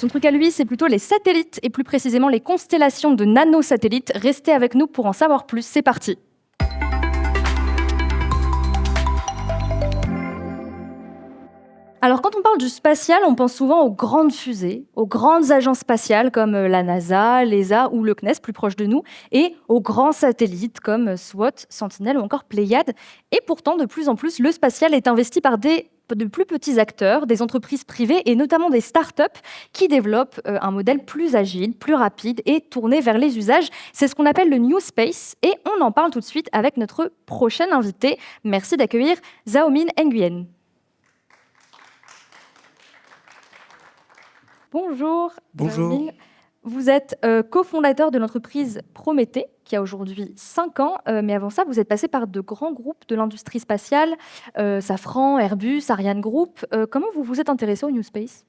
Son truc à lui, c'est plutôt les satellites, et plus précisément les constellations de nanosatellites. Restez avec nous pour en savoir plus, c'est parti. Alors quand on parle du spatial, on pense souvent aux grandes fusées, aux grandes agences spatiales comme la NASA, l'ESA ou le CNES, plus proche de nous, et aux grands satellites comme SWOT, Sentinel ou encore Pléiades. Et pourtant, de plus en plus, le spatial est investi par de plus petits acteurs, des entreprises privées et notamment des startups qui développent un modèle plus agile, plus rapide et tourné vers les usages. C'est ce qu'on appelle le New Space et on en parle tout de suite avec notre prochaine invitée. Merci d'accueillir Xiaomin Nguyen. Bonjour. Bonjour. Xiaomin. Vous êtes cofondateur de l'entreprise Prométhée, qui a aujourd'hui 5 ans, mais avant ça, vous êtes passé par de grands groupes de l'industrie spatiale, Safran, Airbus, Ariane Group. Comment vous vous êtes intéressé au New Space ?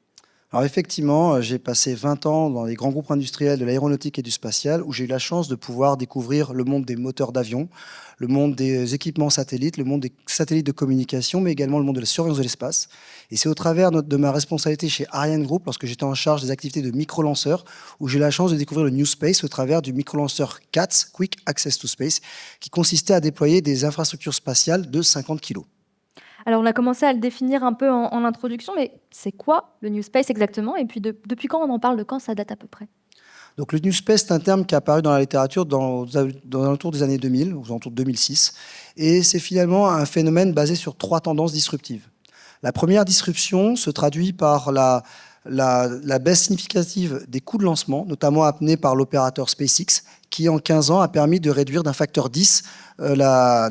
Alors effectivement, j'ai passé 20 ans dans les grands groupes industriels de l'aéronautique et du spatial, où j'ai eu la chance de pouvoir découvrir le monde des moteurs d'avion, le monde des équipements satellites, le monde des satellites de communication, mais également le monde de la surveillance de l'espace. Et c'est au travers de ma responsabilité chez Ariane Group, lorsque j'étais en charge des activités de micro-lanceurs, où j'ai eu la chance de découvrir le New Space au travers du micro-lanceur CATS, Quick Access to Space, qui consistait à déployer des infrastructures spatiales de 50 kg. Alors, on a commencé à le définir un peu en introduction, mais c'est quoi le New Space exactement ? Et puis, depuis quand on en parle ? De quand ça date à peu près ? Donc le New Space, c'est un terme qui est apparu dans la littérature dans l'entour des années 2000, aux alentours de 2006. Et c'est finalement un phénomène basé sur 3 tendances disruptives. La première disruption se traduit par la baisse significative des coûts de lancement, notamment amenée par l'opérateur SpaceX, qui en 15 ans a permis de réduire d'un facteur 10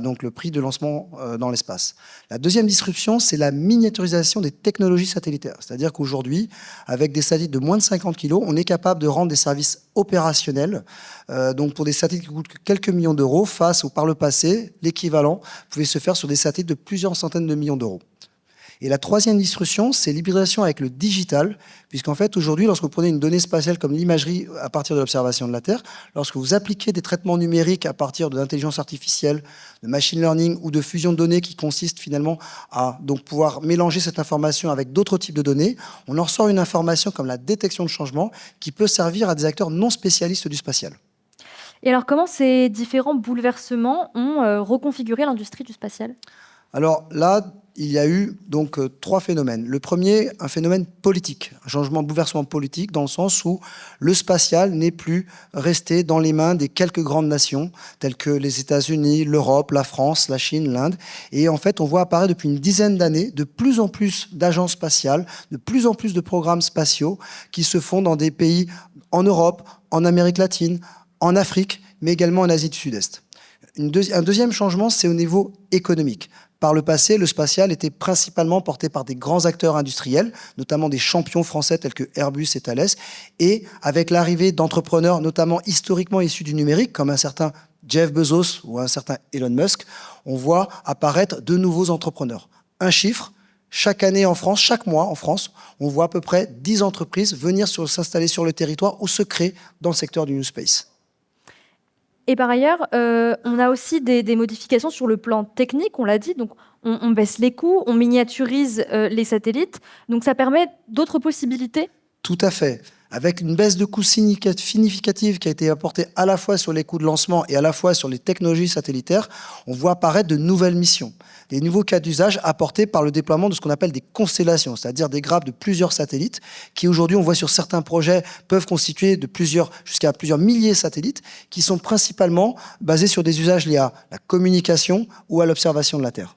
donc le prix de lancement dans l'espace. La deuxième disruption, c'est la miniaturisation des technologies satellitaires. C'est-à-dire qu'aujourd'hui, avec des satellites de moins de 50 kg, on est capable de rendre des services opérationnels. Donc pour des satellites qui coûtent quelques millions d'euros, face où par le passé, l'équivalent pouvait se faire sur des satellites de plusieurs centaines de millions d'euros. Et la troisième disruption, c'est l'hybridation avec le digital, puisqu'en fait, aujourd'hui, lorsque vous prenez une donnée spatiale comme l'imagerie à partir de l'observation de la Terre, lorsque vous appliquez des traitements numériques à partir de l'intelligence artificielle, de machine learning ou de fusion de données qui consiste finalement à donc pouvoir mélanger cette information avec d'autres types de données, on en ressort une information comme la détection de changement qui peut servir à des acteurs non spécialistes du spatial. Et alors, comment ces différents bouleversements ont reconfiguré l'industrie du spatial ? Alors là, il y a eu donc 3 phénomènes. Le premier, un phénomène politique, un changement de bouleversement politique dans le sens où le spatial n'est plus resté dans les mains des quelques grandes nations telles que les États-Unis, l'Europe, la France, la Chine, l'Inde. Et en fait, on voit apparaître depuis une dizaine d'années de plus en plus d'agences spatiales, de plus en plus de programmes spatiaux qui se font dans des pays en Europe, en Amérique latine, en Afrique, mais également en Asie du Sud-Est. Un deuxième changement, c'est au niveau économique. Par le passé, le spatial était principalement porté par des grands acteurs industriels, notamment des champions français tels que Airbus et Thales, et avec l'arrivée d'entrepreneurs, notamment historiquement issus du numérique, comme un certain Jeff Bezos ou un certain Elon Musk, on voit apparaître de nouveaux entrepreneurs. Un chiffre, chaque année en France, chaque mois en France, on voit à peu près 10 entreprises venir s'installer sur le territoire ou se créer dans le secteur du New Space. Et par ailleurs, on a aussi des modifications sur le plan technique, on l'a dit, donc on baisse les coûts, on miniaturise les satellites, donc ça permet d'autres possibilités ? Tout à fait. Avec une baisse de coûts significative qui a été apportée à la fois sur les coûts de lancement et à la fois sur les technologies satellitaires, on voit apparaître de nouvelles missions, des nouveaux cas d'usage apportés par le déploiement de ce qu'on appelle des constellations, c'est-à-dire des grappes de plusieurs satellites qui aujourd'hui, on voit sur certains projets, peuvent constituer jusqu'à plusieurs milliers de satellites qui sont principalement basés sur des usages liés à la communication ou à l'observation de la Terre.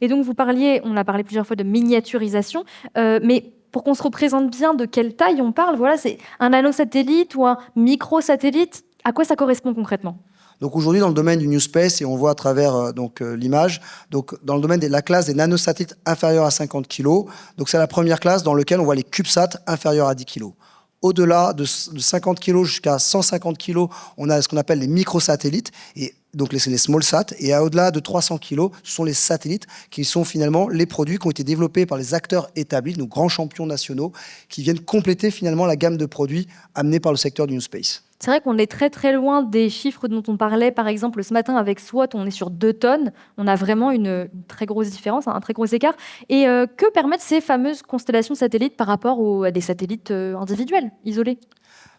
Et donc on a parlé plusieurs fois de miniaturisation, mais pour qu'on se représente bien de quelle taille on parle, voilà, c'est un nanosatellite ou un microsatellite. À quoi ça correspond concrètement ? Donc aujourd'hui, dans le domaine du New Space, et on voit à travers l'image, donc dans le domaine de la classe des nanosatellites inférieurs à 50 kg, donc c'est la première classe dans laquelle on voit les CubeSats inférieurs à 10 kg. Au-delà de 50 kg jusqu'à 150 kg, on a ce qu'on appelle les microsatellites. Et donc les small sat, et au-delà de 300 kg, ce sont les satellites qui sont finalement les produits qui ont été développés par les acteurs établis, nos grands champions nationaux, qui viennent compléter finalement la gamme de produits amenés par le secteur du New Space. C'est vrai qu'on est très très loin des chiffres dont on parlait, par exemple ce matin avec SWOT, on est sur 2 tonnes, on a vraiment une très grosse différence, un très gros écart. Et que permettent ces fameuses constellations de satellites par rapport à des satellites individuels, isolés?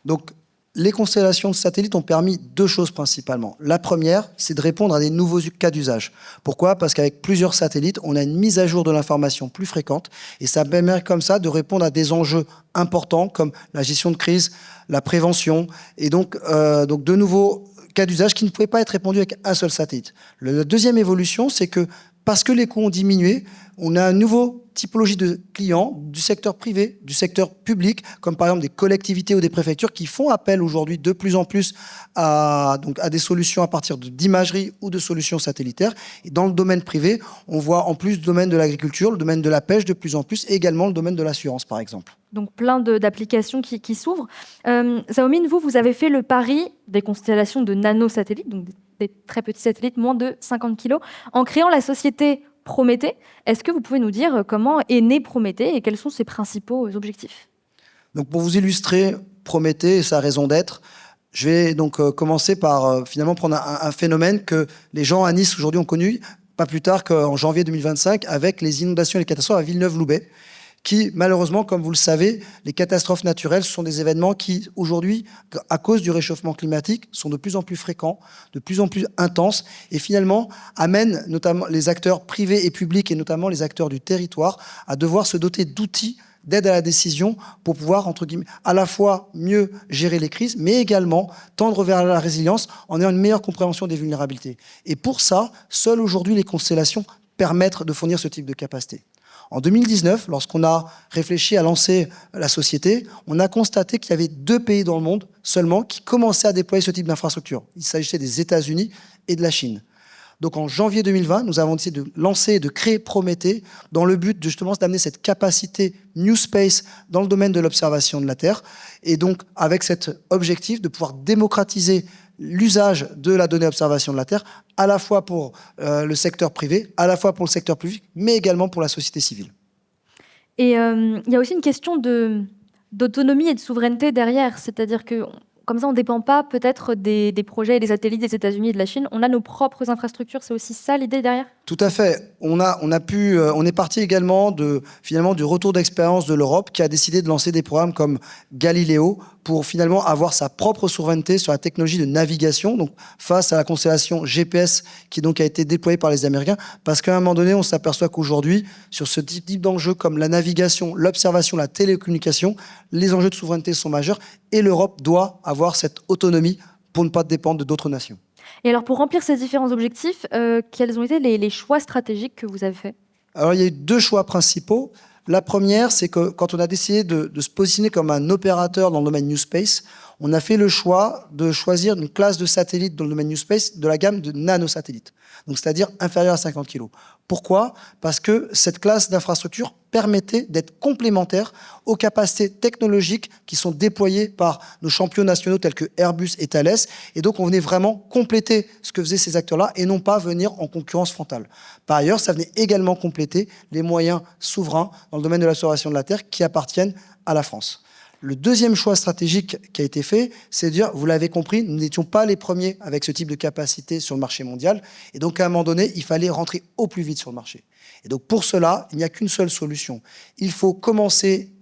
Donc, les constellations de satellites ont permis 2 choses principalement. La première, c'est de répondre à des nouveaux cas d'usage. Pourquoi? Parce qu'avec plusieurs satellites, on a une mise à jour de l'information plus fréquente et ça permet comme ça de répondre à des enjeux importants comme la gestion de crise, la prévention et donc de nouveaux cas d'usage qui ne pouvaient pas être répondus avec un seul satellite. La deuxième évolution, c'est que parce que les coûts ont diminué, on a une nouvelle typologie de clients du secteur privé, du secteur public, comme par exemple des collectivités ou des préfectures qui font appel aujourd'hui de plus en plus à des solutions à partir d'imagerie ou de solutions satellitaires. Et dans le domaine privé, on voit en plus le domaine de l'agriculture, le domaine de la pêche de plus en plus, et également le domaine de l'assurance par exemple. Donc plein d'applications qui s'ouvrent. Xiaoming, vous avez fait le pari des constellations de nanosatellites, donc des très petits satellites, moins de 50 kg, en créant la société Prométhée. Est-ce que vous pouvez nous dire comment est né Prométhée et quels sont ses principaux objectifs? Donc pour vous illustrer Prométhée et sa raison d'être, je vais donc commencer par finalement prendre un phénomène que les gens à Nice aujourd'hui ont connu, pas plus tard qu'en janvier 2025, avec les inondations et les catastrophes à Villeneuve-Loubet, qui, malheureusement, comme vous le savez, les catastrophes naturelles, ce sont des événements qui, aujourd'hui, à cause du réchauffement climatique, sont de plus en plus fréquents, de plus en plus intenses, et finalement amènent notamment les acteurs privés et publics, et notamment les acteurs du territoire, à devoir se doter d'outils d'aide à la décision pour pouvoir, entre guillemets, à la fois mieux gérer les crises, mais également tendre vers la résilience en ayant une meilleure compréhension des vulnérabilités. Et pour ça, seules aujourd'hui les constellations permettent de fournir ce type de capacité. En 2019, lorsqu'on a réfléchi à lancer la société, on a constaté qu'il y avait 2 pays dans le monde seulement qui commençaient à déployer ce type d'infrastructure. Il s'agissait des États-Unis et de la Chine. Donc en janvier 2020, nous avons décidé de lancer et de créer Prométhée dans le but de justement d'amener cette capacité New Space dans le domaine de l'observation de la Terre et donc avec cet objectif de pouvoir démocratiser l'usage de la donnée observation de la Terre, à la fois pour le secteur privé, à la fois pour le secteur public, mais également pour la société civile. Et il y a aussi une question d'autonomie et de souveraineté derrière, c'est-à-dire que comme ça, on ne dépend pas peut-être des projets et des satellites des États-Unis et de la Chine. On a nos propres infrastructures, c'est aussi ça l'idée derrière? Tout à fait. On est parti également finalement du retour d'expérience de l'Europe qui a décidé de lancer des programmes comme Galileo pour finalement avoir sa propre souveraineté sur la technologie de navigation, donc face à la constellation GPS qui donc a été déployée par les Américains, parce qu'à un moment donné, on s'aperçoit qu'aujourd'hui, sur ce type d'enjeux comme la navigation, l'observation, la télécommunication, les enjeux de souveraineté sont majeurs et l'Europe doit avoir cette autonomie pour ne pas dépendre d'autres nations. Et alors, pour remplir ces différents objectifs, quels ont été les choix stratégiques que vous avez faits? Alors, il y a eu 2 choix principaux. La première, c'est que quand on a décidé de se positionner comme un opérateur dans le domaine New Space, on a fait le choix de choisir une classe de satellites dans le domaine New Space de la gamme de nanosatellites, donc c'est-à-dire inférieure à 50 kg. Pourquoi? Parce que cette classe d'infrastructure permettait d'être complémentaire aux capacités technologiques qui sont déployées par nos champions nationaux tels que Airbus et Thales. Et donc, on venait vraiment compléter ce que faisaient ces acteurs-là et non pas venir en concurrence frontale. Par ailleurs, ça venait également compléter les moyens souverains dans le domaine de l'observation de la Terre qui appartiennent à la France. Le deuxième choix stratégique qui a été fait, c'est de dire, vous l'avez compris, nous n'étions pas les premiers avec ce type de capacité sur le marché mondial. Et donc, à un moment donné, il fallait rentrer au plus vite sur le marché. Et donc, pour cela, il n'y a qu'une seule solution. Il faut commencer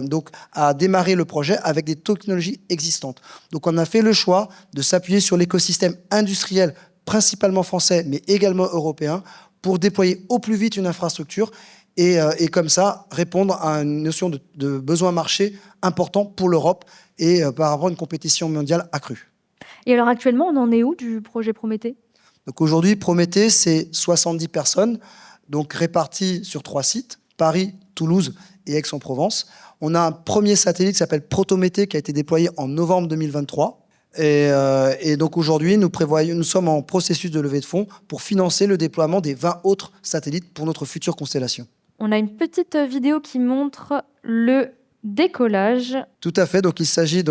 donc à démarrer le projet avec des technologies existantes. Donc, on a fait le choix de s'appuyer sur l'écosystème industriel, principalement français, mais également européen, pour déployer au plus vite une infrastructure et comme ça répondre à une notion de besoin marché important pour l'Europe et par rapport à une compétition mondiale accrue. Et alors actuellement, on en est où du projet Prométhée? Donc aujourd'hui, Prométhée, c'est 70 personnes, donc réparties sur 3 sites, Paris, Toulouse et Aix-en-Provence. On a un premier satellite qui s'appelle Protométhée qui a été déployé en novembre 2023. Et donc aujourd'hui, nous sommes en processus de levée de fonds pour financer le déploiement des 20 autres satellites pour notre future constellation. On a une petite vidéo qui montre le décollage. Tout à fait. Donc, il s'agit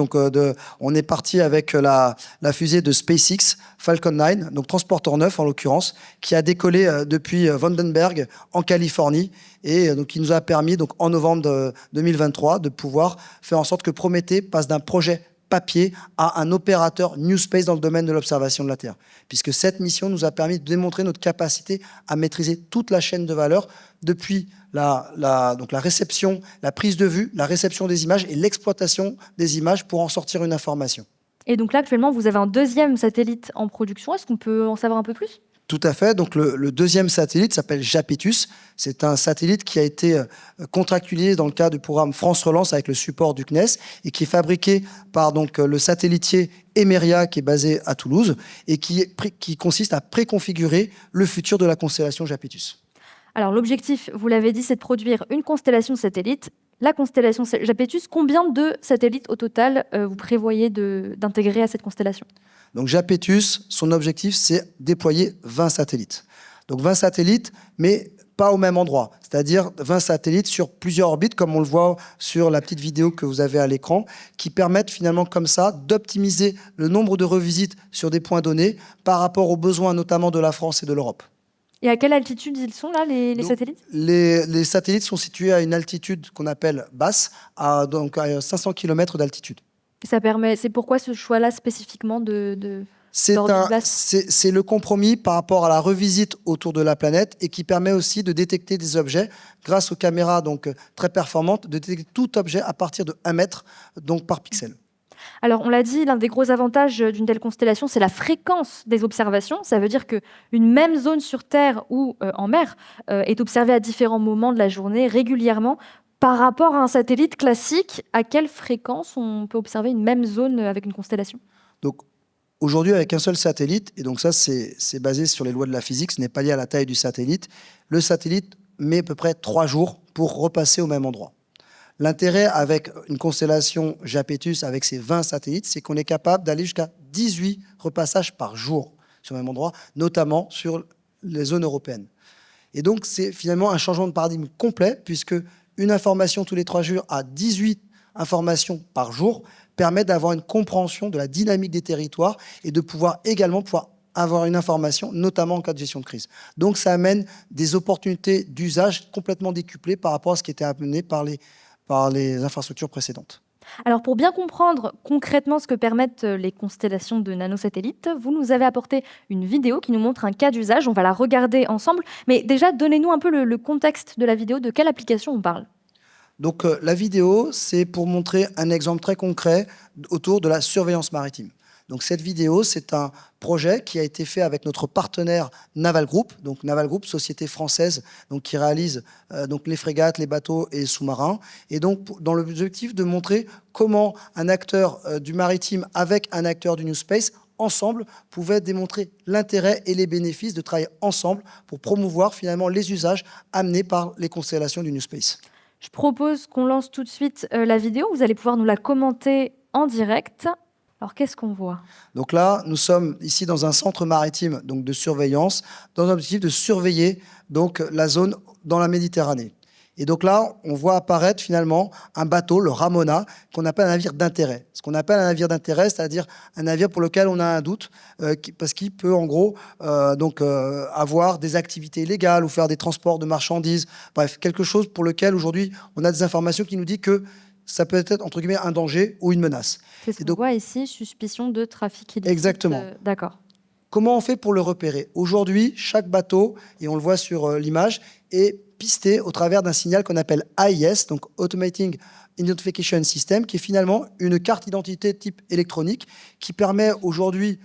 on est parti avec la fusée de SpaceX, Falcon 9, donc transporteur 9 en l'occurrence, qui a décollé depuis Vandenberg en Californie et donc qui nous a permis donc en novembre 2023 de pouvoir faire en sorte que Prométhée passe d'un projet papier à un opérateur New Space dans le domaine de l'observation de la Terre. Puisque cette mission nous a permis de démontrer notre capacité à maîtriser toute la chaîne de valeur depuis donc la réception, la prise de vue, la réception des images et l'exploitation des images pour en sortir une information. Et donc là, actuellement, vous avez un deuxième satellite en production. Est-ce qu'on peut en savoir un peu plus ? Tout à fait. Donc le deuxième satellite s'appelle JAPETUS. C'est un satellite qui a été contractualisé dans le cadre du programme France Relance avec le support du CNES et qui est fabriqué par donc le satellitier Emeria qui est basé à Toulouse et qui consiste à préconfigurer le futur de la constellation JAPETUS. Alors l'objectif, vous l'avez dit, c'est de produire une constellation de satellites. La constellation JAPETUS, combien de satellites au total vous prévoyez d'intégrer à cette constellation ? Donc JAPETUS, son objectif, c'est déployer 20 satellites. Donc 20 satellites, mais pas au même endroit. C'est-à-dire 20 satellites sur plusieurs orbites, comme on le voit sur la petite vidéo que vous avez à l'écran, qui permettent finalement comme ça d'optimiser le nombre de revisites sur des points donnés par rapport aux besoins notamment de la France et de l'Europe. Et à quelle altitude ils sont là, les satellites ? Les satellites sont situés à une altitude qu'on appelle basse, donc à 500 km d'altitude. C'est pourquoi ce choix-là spécifiquement c'est le compromis par rapport à la revisite autour de la planète et qui permet aussi de détecter des objets grâce aux caméras donc très performantes, de détecter tout objet à partir de 1 mètre donc par pixel. Alors, on l'a dit, l'un des gros avantages d'une telle constellation, c'est la fréquence des observations. Ça veut dire qu'une même zone sur Terre ou en mer est observée à différents moments de la journée, régulièrement. Par rapport à un satellite classique, à quelle fréquence on peut observer une même zone avec une constellation ? Donc, aujourd'hui, avec un seul satellite, et donc ça, c'est basé sur les lois de la physique, ce n'est pas lié à la taille du satellite, le satellite met à peu près 3 jours pour repasser au même endroit. L'intérêt avec une constellation JAPETUS avec ses 20 satellites, c'est qu'on est capable d'aller jusqu'à 18 repassages par jour sur le même endroit, notamment sur les zones européennes. Et donc, c'est finalement un changement de paradigme complet, puisque une information tous les 3 jours à 18 informations par jour permet d'avoir une compréhension de la dynamique des territoires et de pouvoir également avoir une information, notamment en cas de gestion de crise. Donc, ça amène des opportunités d'usage complètement décuplées par rapport à ce qui était amené par les infrastructures précédentes. Alors, pour bien comprendre concrètement ce que permettent les constellations de nanosatellites, vous nous avez apporté une vidéo qui nous montre un cas d'usage. On va la regarder ensemble. Mais déjà, donnez-nous un peu le contexte de la vidéo. De quelle application on parle ? Donc, la vidéo, c'est pour montrer un exemple très concret autour de la surveillance maritime. Donc, cette vidéo, c'est un projet qui a été fait avec notre partenaire Naval Group. Donc, Naval Group, société française donc, qui réalise donc, les frégates, les bateaux et les sous-marins. Et donc, dans l'objectif de montrer comment un acteur du maritime avec un acteur du New Space, ensemble, pouvait démontrer l'intérêt et les bénéfices de travailler ensemble pour promouvoir finalement les usages amenés par les constellations du New Space. Je propose qu'on lance tout de suite la vidéo. Vous allez pouvoir nous la commenter en direct. Alors, qu'est-ce qu'on voit ? Donc là, nous sommes ici dans un centre maritime donc de surveillance, dans l'objectif de surveiller donc, la zone dans la Méditerranée. Et donc là, on voit apparaître finalement un bateau, le Ramona, qu'on appelle un navire d'intérêt. Ce qu'on appelle un navire d'intérêt, c'est-à-dire un navire pour lequel on a un doute, parce qu'il peut en gros avoir des activités illégales ou faire des transports de marchandises. Bref, quelque chose pour lequel aujourd'hui, on a des informations qui nous disent que ça peut être, entre guillemets, un danger ou une menace. C'est ce qu'on voit ici, suspicion de trafic illicite. Exactement. D'accord. Comment on fait pour le repérer ? Aujourd'hui, chaque bateau, et on le voit sur l'image, est pisté au travers d'un signal qu'on appelle AIS, donc Automating Identification System, qui est finalement une carte d'identité type électronique qui permet aujourd'hui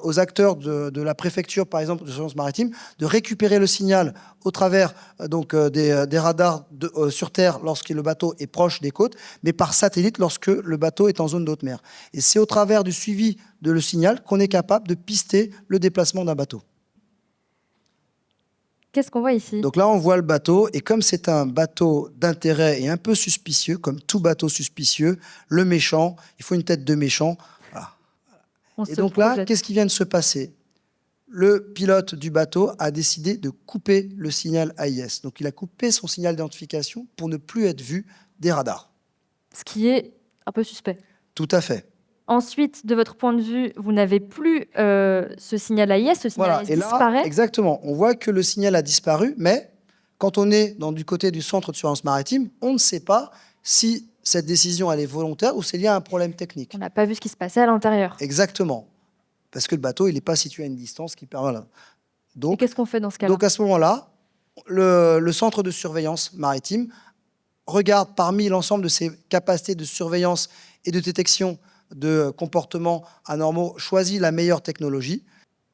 aux acteurs de la préfecture, par exemple, de surveillance maritime, de récupérer le signal au travers des radars sur Terre lorsque le bateau est proche des côtes, mais par satellite lorsque le bateau est en zone de haute mer. Et c'est au travers du suivi de le signal qu'on est capable de pister le déplacement d'un bateau. Qu'est-ce qu'on voit ici ? Donc là, on voit le bateau, et comme c'est un bateau d'intérêt et un peu suspicieux, comme tout bateau suspicieux, le méchant, il faut une tête de méchant. Voilà. Et donc là, qu'est-ce qui vient de se passer ? Le pilote du bateau a décidé de couper le signal AIS. Donc il a coupé son signal d'identification pour ne plus être vu des radars. ce qui est un peu suspect. Tout à fait. Ensuite, de votre point de vue, vous n'avez plus ce signal AIS, ce signal Voilà. AIS Et là, disparaît. exactement, on voit que le signal a disparu, mais quand on est du côté du centre de surveillance maritime, on ne sait pas si cette décision elle est volontaire ou c'est lié à un problème technique. On n'a pas vu ce qui se passait à l'intérieur. Exactement. Parce que le bateau, il n'est pas situé à une distance qui permet... Voilà. Et Donc, qu'est-ce qu'on fait dans ce cas-là? donc à ce moment-là, le centre de surveillance maritime regarde parmi l'ensemble de ses capacités de surveillance et de détection de comportements anormaux, choisit la meilleure technologie.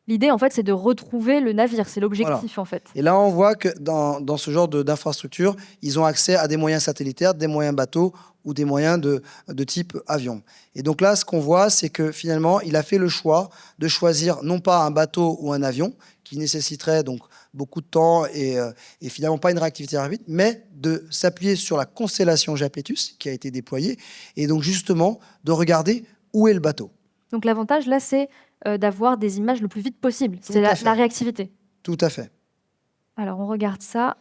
L'idée, en fait, c'est de retrouver le navire. C'est l'objectif, en fait. Et là, on voit que dans ce genre d'infrastructure, ils ont accès à des moyens satellitaires, des moyens bateaux ou des moyens de type avion. Et donc là, ce qu'on voit, c'est que finalement, il a fait le choix de choisir non pas un bateau ou un avion, qui nécessiterait donc beaucoup de temps et finalement pas une réactivité rapide, mais de s'appuyer sur la constellation Japetus qui a été déployée et donc justement de regarder où est le bateau. Donc l'avantage, là, c'est d'avoir des images le plus vite possible. C'est la réactivité. Tout à fait. Alors, on regarde ça.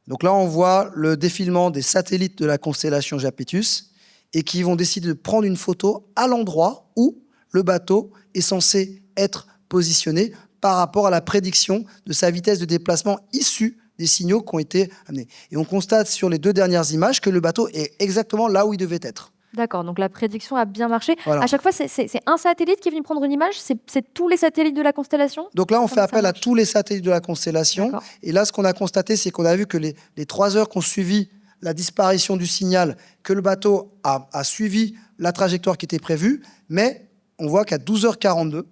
Donc là, on voit le défilement des satellites de la constellation Japetus et qui vont décider de prendre une photo à l'endroit où le bateau est censé être positionné par rapport à la prédiction de sa vitesse de déplacement issue des signaux qui ont été amenés. Et on constate sur les 2 dernières images que le bateau est exactement là où il devait être. D'accord, donc la prédiction a bien marché. Voilà. À chaque fois, c'est un satellite qui est venu prendre une image? C'est tous les satellites de la constellation? Donc là, on fait appel à tous les satellites de la constellation. Et là, ce qu'on a constaté, c'est qu'on a vu que les 3 heures qu'ont suivi la disparition du signal, que le bateau a suivi la trajectoire qui était prévue, mais on voit qu'à 12h42,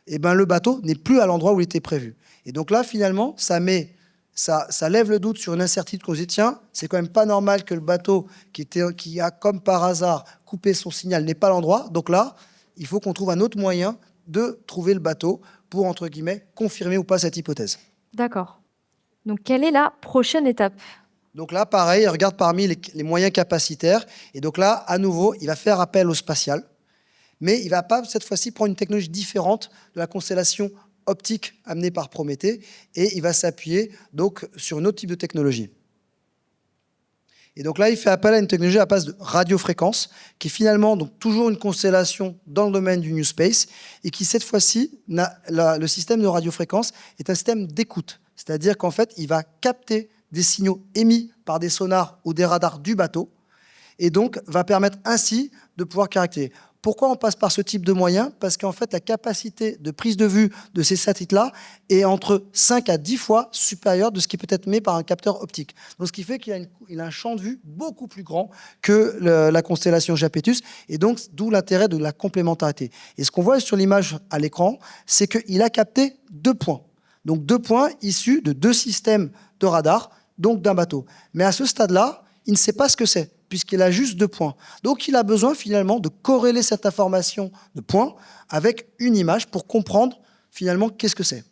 eh ben, le bateau n'est plus à l'endroit où il était prévu. Et donc là, finalement, ça lève le doute sur une incertitude qu'on se dit, tiens, c'est quand même pas normal que le bateau qui a, comme par hasard, coupé son signal n'ait pas l'endroit. Donc là, il faut qu'on trouve un autre moyen de trouver le bateau pour, entre guillemets, confirmer ou pas cette hypothèse. D'accord. Donc, quelle est la prochaine étape? Donc là, pareil, il regarde parmi les moyens capacitaires. Et donc là, à nouveau, il va faire appel au spatial. Mais il ne va pas, cette fois-ci, prendre une technologie différente de la constellation optique amenée par Prométhée. Et il va s'appuyer donc sur un autre type de technologie. Et donc là, il fait appel à une technologie à base de radiofréquence, qui est finalement donc toujours une constellation dans le domaine du New Space, et qui, cette fois-ci, le système de radiofréquence est un système d'écoute. C'est-à-dire qu'en fait, il va capter des signaux émis par des sonars ou des radars du bateau, et donc va permettre ainsi de pouvoir caractériser. Pourquoi on passe par ce type de moyen? Parce qu'en fait, la capacité de prise de vue de ces satellites-là est entre 5 à 10 fois supérieure de ce qui peut être mis par un capteur optique. Donc, ce qui fait qu'il a un champ de vue beaucoup plus grand que la constellation Japetus, et donc d'où l'intérêt de la complémentarité. Et ce qu'on voit sur l'image à l'écran, c'est qu'il a capté 2 points. Donc 2 points issus de 2 systèmes de radar, donc d'un bateau. Mais à ce stade-là, il ne sait pas ce que c'est, puisqu'il a juste 2 points. Donc, il a besoin finalement de corréler cette information de points avec une image pour comprendre finalement qu'est-ce que c'est.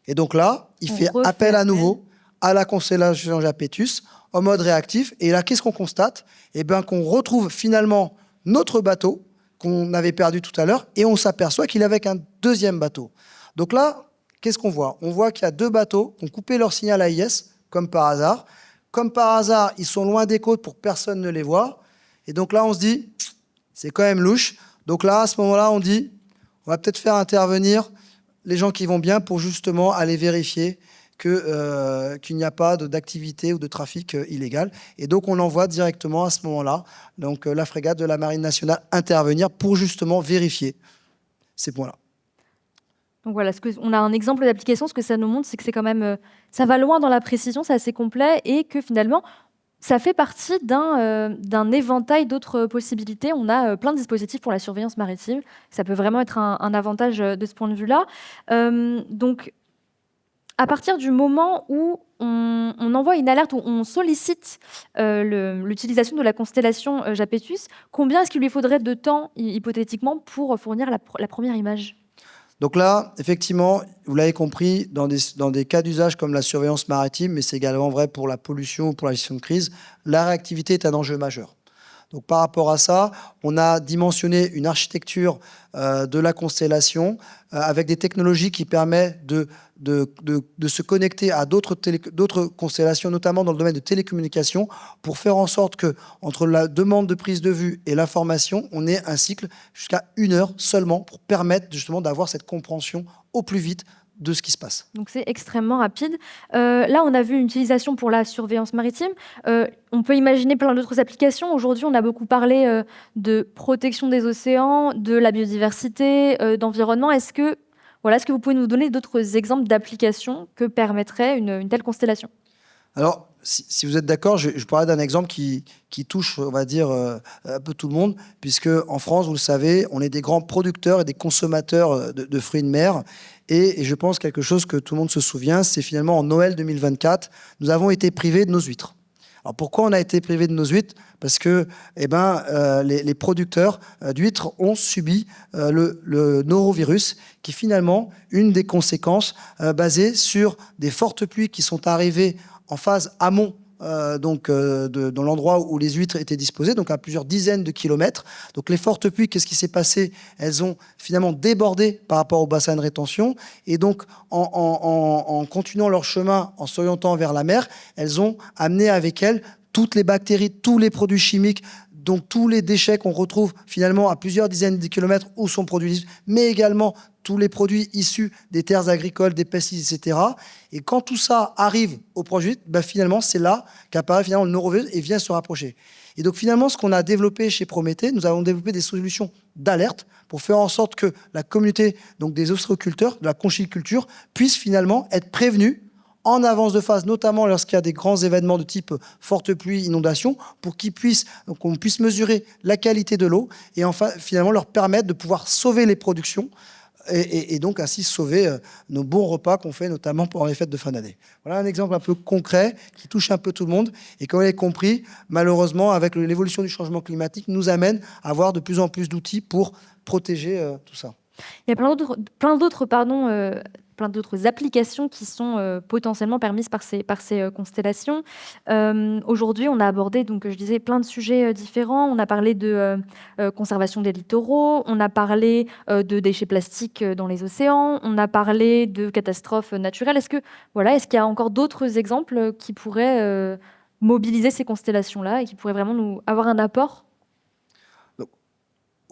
Et donc là, il fait appel à nouveau à la constellation Japetus en mode réactif. Et là, qu'est-ce qu'on constate? Eh bien, qu'on retrouve finalement notre bateau qu'on avait perdu tout à l'heure et on s'aperçoit qu'il est avec un deuxième bateau. Donc là, qu'est-ce qu'on voit? On voit qu'il y a 2 bateaux qui ont coupé leur signal AIS, comme par hasard. Comme par hasard, ils sont loin des côtes pour que personne ne les voit. Et donc là, on se dit, c'est quand même louche. Donc là, à ce moment-là, on dit, on va peut-être faire intervenir les gens qui vont bien pour justement aller vérifier qu'il n'y a pas d'activité ou de trafic illégal. Et donc, on envoie directement à ce moment-là donc, la frégate de la Marine nationale intervenir pour justement vérifier ces points-là. Donc voilà, on a un exemple d'application. Ce que ça nous montre, c'est que c'est quand même, ça va loin dans la précision, c'est assez complet, et que finalement, ça fait partie d'un éventail d'autres possibilités. On a plein de dispositifs pour la surveillance maritime. Ça peut vraiment être un avantage de ce point de vue-là. Donc, à partir du moment où on envoie une alerte, où on sollicite l'utilisation de la constellation Japetus, combien est-ce qu'il lui faudrait de temps, hypothétiquement, pour fournir la première image? Donc là, effectivement, vous l'avez compris, dans des cas d'usage comme la surveillance maritime, mais c'est également vrai pour la pollution ou pour la gestion de crise, la réactivité est un enjeu majeur. Donc par rapport à ça, on a dimensionné une architecture de la constellation avec des technologies qui permettent de se connecter à d'autres constellations, notamment dans le domaine de télécommunications, pour faire en sorte que entre la demande de prise de vue et l'information, on ait un cycle jusqu'à 1 heure seulement pour permettre justement d'avoir cette compréhension au plus vite de ce qui se passe. Donc c'est extrêmement rapide. Là, on a vu une utilisation pour la surveillance maritime. On peut imaginer plein d'autres applications. Aujourd'hui, on a beaucoup parlé de protection des océans, de la biodiversité, d'environnement. Est-ce que vous pouvez nous donner d'autres exemples d'applications que permettrait une telle constellation? Alors, si vous êtes d'accord, je parlerai d'un exemple qui touche, on va dire, un peu tout le monde, puisque en France, vous le savez, on est des grands producteurs et des consommateurs de fruits de mer. Et je pense quelque chose que tout le monde se souvient, c'est finalement en Noël 2024, nous avons été privés de nos huîtres. Alors pourquoi on a été privés de nos huîtres? Parce que les producteurs d'huîtres ont subi le norovirus, qui est finalement une des conséquences basées sur des fortes pluies qui sont arrivées en phase amont dans l'endroit où les huîtres étaient disposées, donc à plusieurs dizaines de kilomètres. Donc les fortes pluies, qu'est-ce qui s'est passé? Elles ont finalement débordé par rapport au bassin de rétention, et donc en continuant leur chemin, en s'orientant vers la mer, elles ont amené avec elles toutes les bactéries, tous les produits chimiques, donc tous les déchets qu'on retrouve finalement à plusieurs dizaines de kilomètres où sont produits, mais également tous les produits issus des terres agricoles, des pesticides, etc. Et quand tout ça arrive au produit, finalement, c'est là qu'apparaît finalement le norovirus et vient se rapprocher. Et donc finalement, ce qu'on a développé chez Prométhée, nous avons développé des solutions d'alerte pour faire en sorte que la communauté donc des ostréiculteurs, de la conchyliculture, puisse finalement être prévenue en avance de phase, notamment lorsqu'il y a des grands événements de type forte pluie, inondation, pour qu'on puisse mesurer la qualité de l'eau et enfin finalement leur permettre de pouvoir sauver les productions et donc ainsi sauver nos bons repas qu'on fait notamment pendant les fêtes de fin d'année. Voilà un exemple un peu concret qui touche un peu tout le monde et comme vous l'avez compris, malheureusement avec l'évolution du changement climatique nous amène à avoir de plus en plus d'outils pour protéger tout ça. Il y a plein d'autres applications qui sont potentiellement permises par ces constellations. Aujourd'hui, on a abordé, donc, je disais, plein de sujets différents. On a parlé de conservation des littoraux, on a parlé de déchets plastiques dans les océans, on a parlé de catastrophes naturelles. Est-ce qu'il y a encore d'autres exemples qui pourraient mobiliser ces constellations-là et qui pourraient vraiment nous avoir un apport?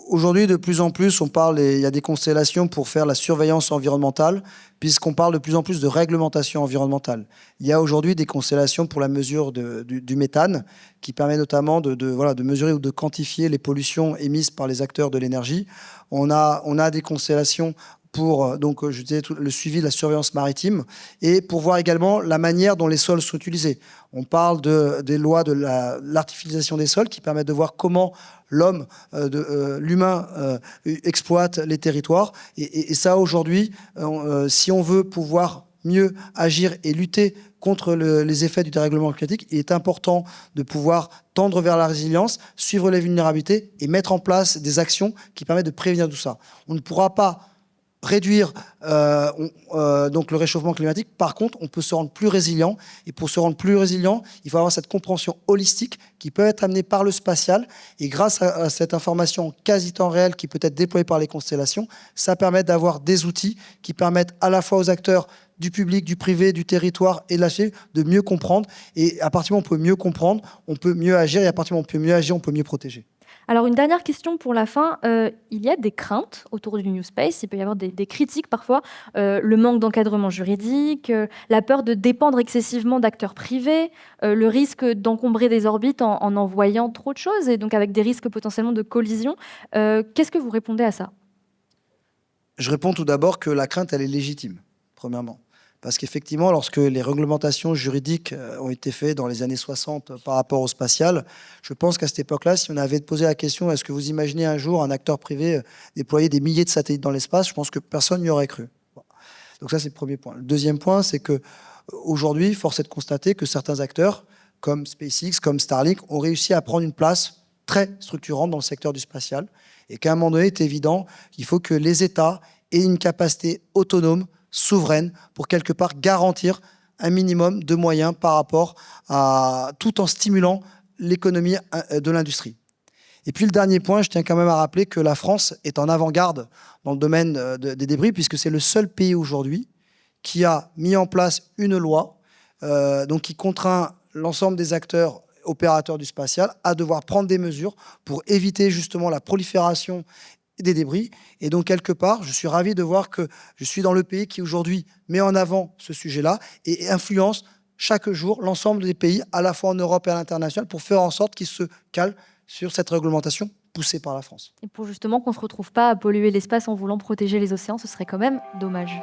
Aujourd'hui, de plus en plus, il y a des constellations pour faire la surveillance environnementale, puisqu'on parle de plus en plus de réglementation environnementale. Il y a aujourd'hui des constellations pour la mesure du méthane, qui permet notamment de mesurer ou de quantifier les pollutions émises par les acteurs de l'énergie. On a des constellations pour je disais, le suivi de la surveillance maritime et pour voir également la manière dont les sols sont utilisés. On parle des lois de l'artificialisation des sols qui permettent de voir comment l'humain exploite les territoires. Et ça, aujourd'hui, si on veut pouvoir mieux agir et lutter contre les effets du dérèglement climatique, il est important de pouvoir tendre vers la résilience, suivre les vulnérabilités et mettre en place des actions qui permettent de prévenir tout ça. On ne pourra pas réduire donc le réchauffement climatique. Par contre, on peut se rendre plus résilient. Et pour se rendre plus résilient, il faut avoir cette compréhension holistique qui peut être amenée par le spatial. Et grâce à cette information quasi temps réel qui peut être déployée par les constellations, ça permet d'avoir des outils qui permettent à la fois aux acteurs du public, du privé, du territoire et de la société de mieux comprendre. Et à partir du moment où on peut mieux comprendre, on peut mieux agir. Et à partir du moment où on peut mieux agir, on peut mieux protéger. Alors, une dernière question pour la fin. Il y a des craintes autour du New Space. Il peut y avoir des critiques parfois. Le manque d'encadrement juridique, la peur de dépendre excessivement d'acteurs privés, le risque d'encombrer des orbites en envoyant trop de choses et donc avec des risques potentiellement de collision. Qu'est-ce que vous répondez à ça? Je réponds tout d'abord que la crainte, elle est légitime, premièrement. Parce qu'effectivement, lorsque les réglementations juridiques ont été faites dans les années 60 par rapport au spatial, je pense qu'à cette époque-là, si on avait posé la question, est-ce que vous imaginez un jour un acteur privé déployer des milliers de satellites dans l'espace, je pense que personne n'y aurait cru. Bon. Donc ça, c'est le premier point. Le deuxième point, c'est qu'aujourd'hui, force est de constater que certains acteurs, comme SpaceX, comme Starlink, ont réussi à prendre une place très structurante dans le secteur du spatial, et qu'à un moment donné, il est évident qu'il faut que les États aient une capacité autonome, souveraine, pour quelque part garantir un minimum de moyens par rapport à tout en stimulant l'économie de l'industrie. Et puis le dernier point, je tiens quand même à rappeler que la France est en avant-garde dans le domaine des débris, puisque c'est le seul pays aujourd'hui qui a mis en place une loi donc qui contraint l'ensemble des acteurs opérateurs du spatial à devoir prendre des mesures pour éviter justement la prolifération des débris. Et donc, quelque part, je suis ravi de voir que je suis dans le pays qui aujourd'hui met en avant ce sujet-là et influence chaque jour l'ensemble des pays, à la fois en Europe et à l'international, pour faire en sorte qu'ils se calent sur cette réglementation poussée par la France. Et pour justement qu'on ne se retrouve pas à polluer l'espace en voulant protéger les océans, ce serait quand même dommage.